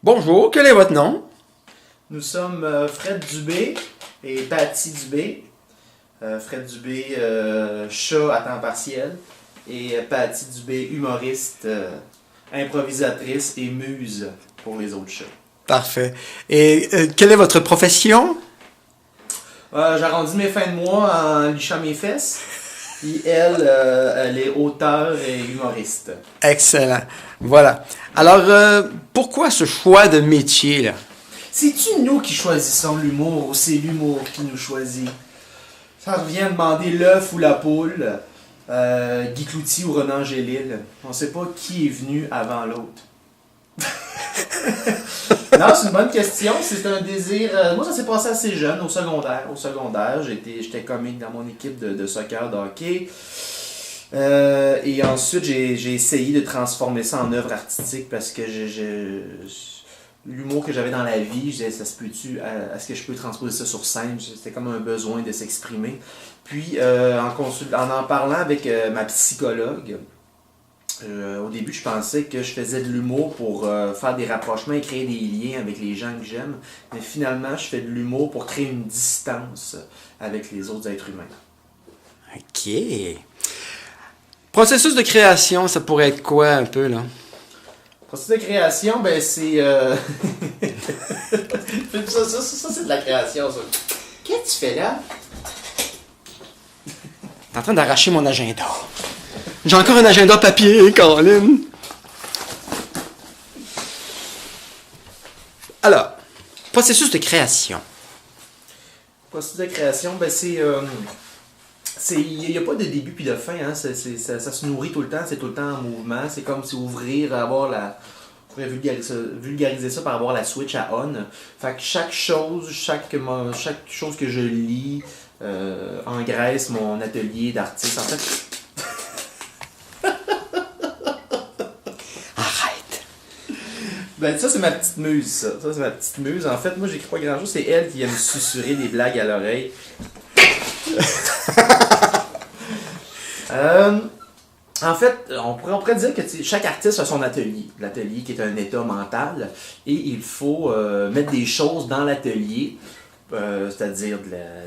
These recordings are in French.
Bonjour, quel est votre nom? Nous sommes Fred Dubé et Patty Dubé. Fred Dubé, chat à temps partiel, et Patty Dubé, humoriste, improvisatrice et muse pour les autres chats. Parfait. Et quelle est votre profession? J'arrondis mes fins de mois en lichant mes fesses. Puis elle, elle est auteure et humoriste. Excellent. Voilà. Alors, pourquoi ce choix de métier, là? C'est-tu nous qui choisissons l'humour ou c'est l'humour qui nous choisit? Ça revient à demander l'œuf ou la poule, Guy Cloutier ou Renan Gélil. On sait pas qui est venu avant l'autre. Non, c'est une bonne question. C'est un désir. Moi, ça s'est passé assez jeune, au secondaire. J'étais comique dans mon équipe de soccer, de hockey. Et ensuite, j'ai essayé de transformer ça en œuvre artistique parce que l'humour que j'avais dans la vie, je disais, ça se peut-tu, est-ce que je peux transposer ça sur scène? C'était comme un besoin de s'exprimer. Puis, en parlant avec ma psychologue, au début, je pensais que je faisais de l'humour pour faire des rapprochements et créer des liens avec les gens que j'aime. Mais finalement, je fais de l'humour pour créer une distance avec les autres êtres humains. OK. Processus de création, ça pourrait être quoi un peu, là? Processus de création, ben c'est... ça, c'est de la création, ça. Qu'est-ce que tu fais là? T'es en train d'arracher mon agenda. J'ai encore un agenda papier, Colin. Alors, processus de création. Processus de création, ben c'est... il n'y a pas de début puis de fin, hein. Ça se nourrit tout le temps, c'est tout le temps en mouvement. C'est comme si ouvrir, avoir la... On pourrait vulgariser ça par avoir la switch à on. Fait que chaque chose que je lis engraisse mon atelier d'artiste. En fait... Ben ça c'est ma petite muse, ça c'est ma petite muse. En fait, moi j'écris pas grand chose, c'est elle qui vient me susurrer des blagues à l'oreille. En fait, on pourrait dire que chaque artiste a son atelier. L'atelier qui est un état mental. Et il faut mettre des choses dans l'atelier. C'est-à-dire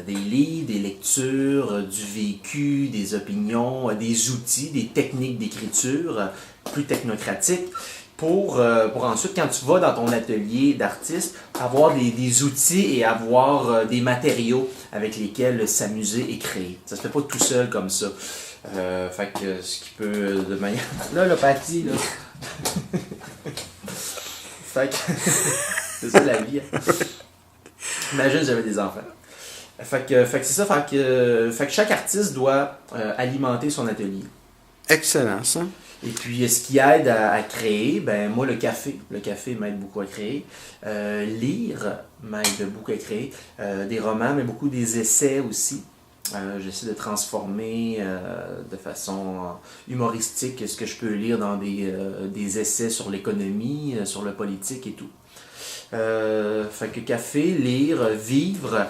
des livres, des lectures, du vécu, des opinions, des outils, des techniques d'écriture plus technocratiques. Pour ensuite, quand tu vas dans ton atelier d'artiste, avoir des outils et avoir des matériaux avec lesquels s'amuser et créer. Ça se fait pas tout seul comme ça. Fait que ce qui peut de manière... Là, Patty, là. Fait que... c'est ça la vie. Imagine j'avais des enfants. Fait que c'est ça. Fait que chaque artiste doit alimenter son atelier. Excellent, ça. Et puis, ce qui aide à créer, ben moi, le café m'aide beaucoup à créer. Lire m'aide beaucoup à créer. Des romans, mais beaucoup des essais aussi. J'essaie de transformer de façon humoristique ce que je peux lire dans des essais sur l'économie, sur le politique et tout. Fait que café, lire, vivre,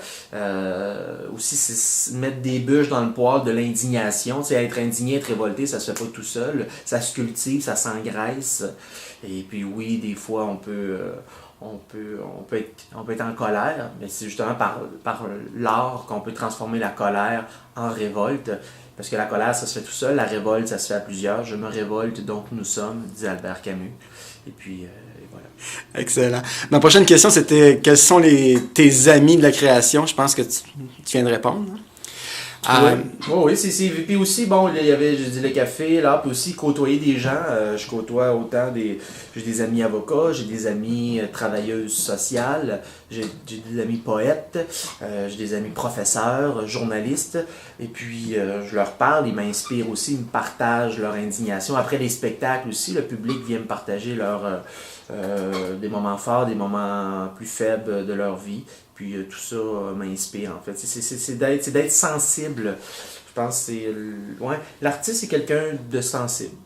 aussi c'est mettre des bûches dans le poêle de l'indignation. Tu sais, être indigné, être révolté, ça se fait pas tout seul. Ça se cultive, ça s'engraisse. Et puis oui, des fois on peut être en colère, mais c'est justement par l'art qu'on peut transformer la colère en révolte. Parce que la colère, ça se fait tout seul, la révolte, ça se fait à plusieurs. Je me révolte, donc nous sommes, dit Albert Camus. Et puis, voilà. Excellent. Ma prochaine question, c'était quels sont tes amis de la création? Je pense que tu viens de répondre. Oui, c'est. Puis aussi, bon, il y avait, je dis le café, là, puis aussi côtoyer des gens. Je côtoie autant j'ai des amis avocats, j'ai des amis travailleuses sociales, j'ai des amis poètes, j'ai des amis professeurs, journalistes. Et puis, je leur parle, ils m'inspirent aussi, ils me partagent leur indignation. Après les spectacles aussi, le public vient me partager des moments forts, des moments plus faibles de leur vie. Puis tout ça m'inspire en fait. C'est d'être sensible. Je pense que l'artiste c'est quelqu'un de sensible.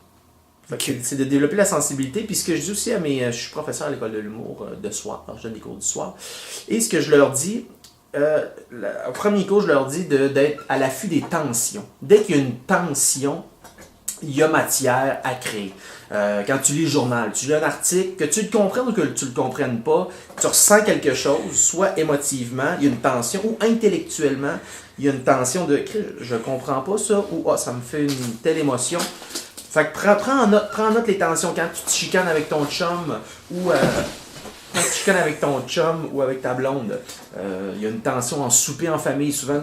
Okay. C'est de développer la sensibilité. Puis ce que je dis aussi je suis professeur à l'école de l'humour de soir. Alors, je donne des cours du soir. Et ce que je leur dis, au premier cours, je leur dis d'être à l'affût des tensions. Dès qu'il y a une tension, il y a matière à créer. Quand tu lis le journal, tu lis un article, que tu le comprennes ou que tu le comprennes pas, tu ressens quelque chose, soit émotivement, il y a une tension, ou intellectuellement, il y a une tension de « je comprends pas ça » ou « ça me fait une telle émotion ». Fait que prends en note les tensions quand tu te chicanes avec ton chum ou avec ta blonde. Il y a une tension en souper en famille, souvent.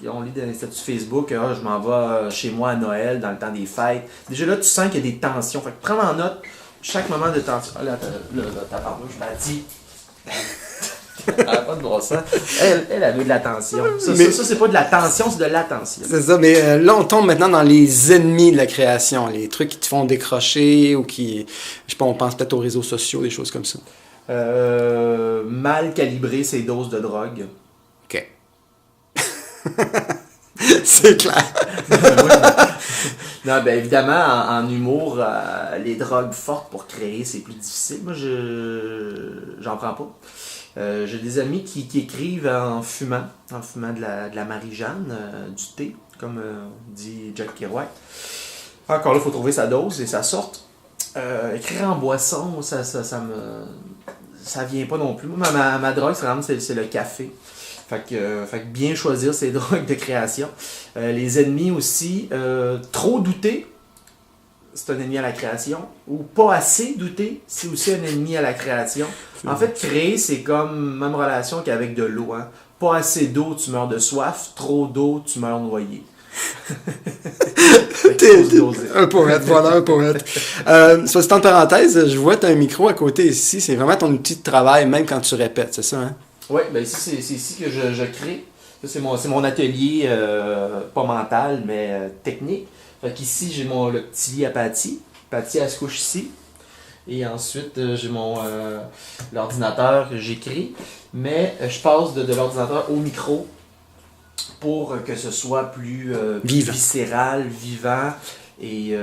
On lit dans les statuts Facebook, je m'en vais chez moi à Noël, dans le temps des fêtes. Déjà là, tu sens qu'il y a des tensions. Fait que prends en note chaque moment de tension. Ah là, ta parole, je m'ai dit. Elle n'a pas de bon sens. Elle a eu de l'attention. Ça, c'est pas de la tension, c'est de l'attention. C'est ça, mais là, on tombe maintenant dans les ennemis de la création. Les trucs qui te font décrocher ou qui... Je sais pas, on pense peut-être aux réseaux sociaux, des choses comme ça. Mal calibrer ses doses de drogue. OK. C'est clair. Non, ben évidemment, en humour, les drogues fortes pour créer, c'est plus difficile. Moi, j'en prends pas. J'ai des amis qui écrivent en fumant de la Marie-Jeanne, du thé, comme dit Jack Kerouac. Encore là, il faut trouver sa dose et sa sorte. Écrire en boisson, ça vient pas non plus. Moi, ma drogue, c'est le café. Fait que bien choisir ses drogues de création. Les ennemis aussi, trop douter, c'est un ennemi à la création. Ou pas assez douter, c'est aussi un ennemi à la création. En fait, créer, c'est comme même relation qu'avec de l'eau. Hein. Pas assez d'eau, tu meurs de soif. Trop d'eau, tu meurs noyé. Un poète, voilà, un poète. Sur cette parenthèse, je vois que tu as un micro à côté ici. C'est vraiment ton outil de travail, même quand tu répètes, c'est ça, hein? Oui, ben ici, c'est ici que je crée. Ça, c'est mon atelier, pas mental, mais technique. Fait qu'ici, j'ai le petit lit à Patty. Patty, elle se couche ici. Et ensuite, j'ai l'ordinateur que j'écris. Mais je passe de l'ordinateur au micro pour que ce soit plus viscéral, vivant. Et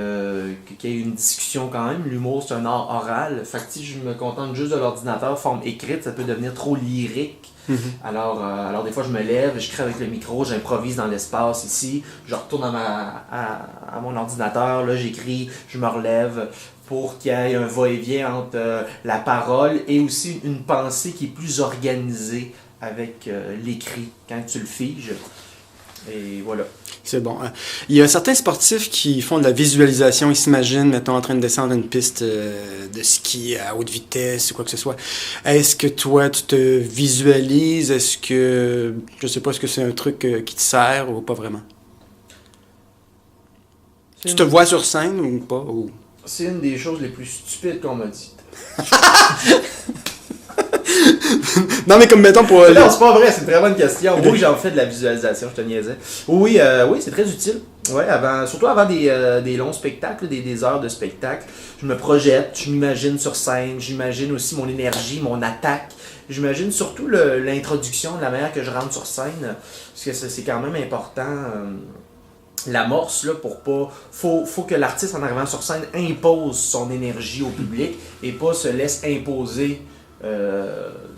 qu'il y ait une discussion quand même. L'humour, c'est un art oral. Fait que si je me contente juste de l'ordinateur, forme écrite, ça peut devenir trop lyrique. Mm-hmm. Alors des fois, je me lève, je crée avec le micro, j'improvise dans l'espace ici, je retourne à mon ordinateur, là j'écris, je me relève pour qu'il y ait un va-et-vient entre la parole et aussi une pensée qui est plus organisée avec l'écrit quand tu le figes. Et voilà. C'est bon. Il y a certains sportifs qui font de la visualisation. Ils s'imaginent, mettons, en train de descendre une piste de ski à haute vitesse ou quoi que ce soit. Est-ce que toi, tu te visualises? Est-ce que, je sais pas, est-ce que c'est un truc qui te sert ou pas vraiment? Tu te vois sur scène ou pas? Ou... C'est une des choses les plus stupides qu'on m'a dit. Non, mais comme mettons pour... Non, c'est pas vrai, c'est une très bonne question. Oui, j'en fais de la visualisation, je te niaisais. Oui, c'est très utile. Ouais, surtout avant des longs spectacles, des heures de spectacle. Je me projette, je m'imagine sur scène, j'imagine aussi mon énergie, mon attaque. J'imagine surtout l'introduction, la manière que je rentre sur scène. Parce que c'est quand même important... l'amorce, là, pour pas... Faut que l'artiste, en arrivant sur scène, impose son énergie au public et pas se laisse imposer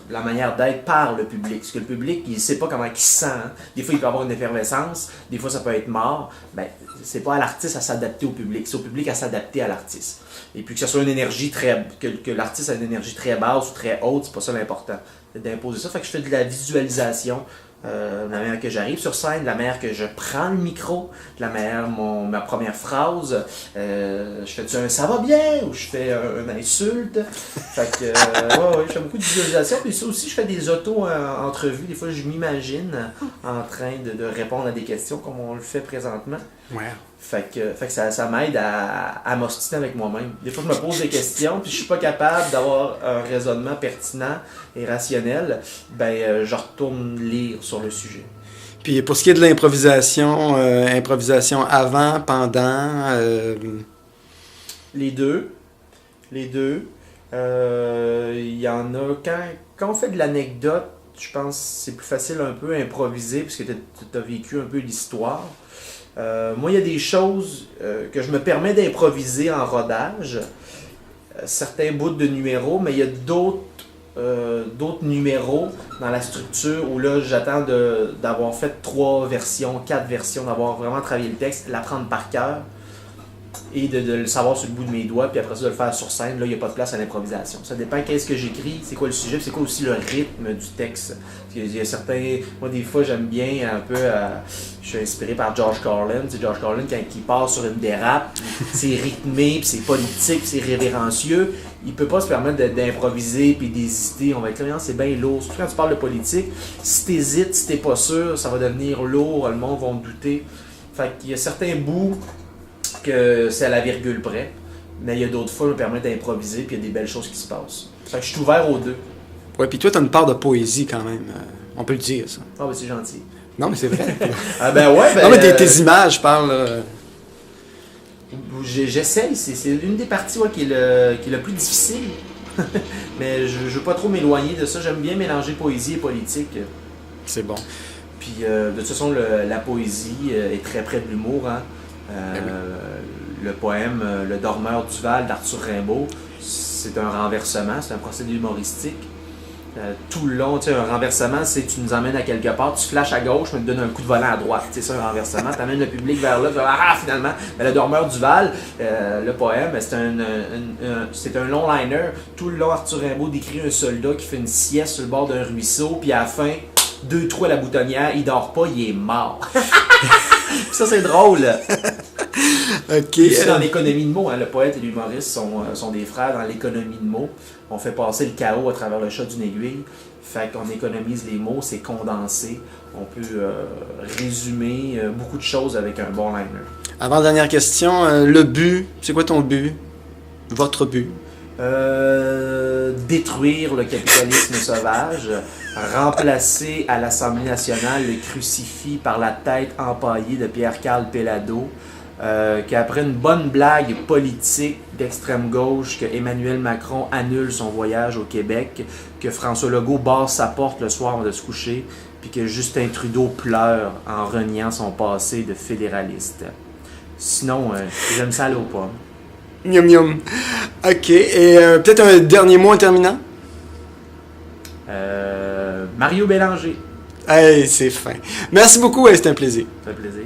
la manière d'être par le public. Parce que le public, il sait pas comment il se sent. Hein. Des fois, il peut avoir une effervescence. Des fois, ça peut être mort. Ben, c'est pas à l'artiste à s'adapter au public. C'est au public à s'adapter à l'artiste. Et puis que ce soit une énergie que l'artiste a une énergie très basse ou très haute, c'est pas ça l'important. C'est d'imposer ça. Fait que je fais de la visualisation. La manière que j'arrive sur scène, la manière que je prends le micro, la manière, ma première phrase, je fais un ça va bien ou je fais une insulte. Fait que, je fais beaucoup de visualisation. Puis ça aussi, je fais des auto-entrevues. Des fois, je m'imagine en train de répondre à des questions comme on le fait présentement. Ouais. Fait que ça m'aide à m'ostiner avec moi-même. Des fois, je me pose des questions, puis je suis pas capable d'avoir un raisonnement pertinent et rationnel. Ben, je retourne lire sur le sujet. Puis pour ce qui est de l'improvisation, improvisation avant, pendant... Les deux. Il y en a... Quand on fait de l'anecdote, je pense que c'est plus facile un peu à improviser, puisque tu as vécu un peu l'histoire. Moi, il y a des choses que je me permets d'improviser en rodage, certains bouts de numéros, mais il y a d'autres numéros dans la structure où là, j'attends d'avoir fait 3 versions, 4 versions, d'avoir vraiment travaillé le texte, l'apprendre par cœur et de le savoir sur le bout de mes doigts, puis après ça de le faire sur scène, là il n'y a pas de place à l'improvisation. Ça dépend qu'est-ce que j'écris, c'est quoi le sujet, c'est quoi aussi le rythme du texte. Il y a certains, moi des fois j'aime bien un peu, je suis inspiré par George Carlin. Tu sais, George Carlin quand il part sur une dérape, c'est rythmé, puis c'est politique, puis c'est révérencieux, il peut pas se permettre d'improviser puis d'hésiter. On va être là, c'est bien lourd. Surtout quand tu parles de politique, si t'hésites, si t'es pas sûr, ça va devenir lourd, le monde va me douter. Fait qu'il y a certains bouts que c'est à la virgule près, mais il y a d'autres fois, je me permets d'improviser, puis il y a des belles choses qui se passent. Fait que je suis ouvert aux deux. Ouais, puis toi, tu as une part de poésie quand même. On peut le dire, ça. Ah, ben c'est gentil. Non, mais c'est vrai. Ah, ben ouais, ben. Non, mais tes images parlent. J'essaye, c'est l'une des parties qui est le plus difficile. Mais je veux pas trop m'éloigner de ça. J'aime bien mélanger poésie et politique. C'est bon. Puis de toute façon, la poésie est très près de l'humour. Hein. Le poème Le Dormeur du Val d'Arthur Rimbaud, c'est un renversement, c'est un procédé humoristique. Tout le long, tu sais, un renversement, c'est tu nous emmènes à quelque part, tu flashes à gauche, mais tu donnes un coup de volant à droite. C'est ça un renversement, tu amènes le public vers là, tu vas, finalement. Mais Le Dormeur du Val, le poème, c'est un long-liner. Tout le long, Arthur Rimbaud décrit un soldat qui fait une sieste sur le bord d'un ruisseau, puis à la fin, 2 trous à la boutonnière, il dort pas, il est mort. Ça, c'est drôle. OK. C'est dans l'économie de mots. Hein. Le poète et l'humoriste sont des frères dans l'économie de mots. On fait passer le chaos à travers le chat d'une aiguille. Fait qu'on économise les mots, c'est condensé. On peut résumer beaucoup de choses avec un bon liner. Avant-dernière question, le but, c'est quoi ton but? Votre but? Détruire le capitalisme sauvage, remplacer à l'Assemblée nationale le crucifix par la tête empaillée de Pierre-Carl Péladeau, qu'après une bonne blague politique d'extrême gauche, que Emmanuel Macron annule son voyage au Québec, que François Legault barre sa porte le soir avant de se coucher, puis que Justin Trudeau pleure en reniant son passé de fédéraliste. Sinon, j'aime ça aller aux pommes. Miam miam. OK. Et peut-être un dernier mot en terminant? Mario Bélanger. Hey, c'est fin. Merci beaucoup, c'était un plaisir. Ça fait plaisir.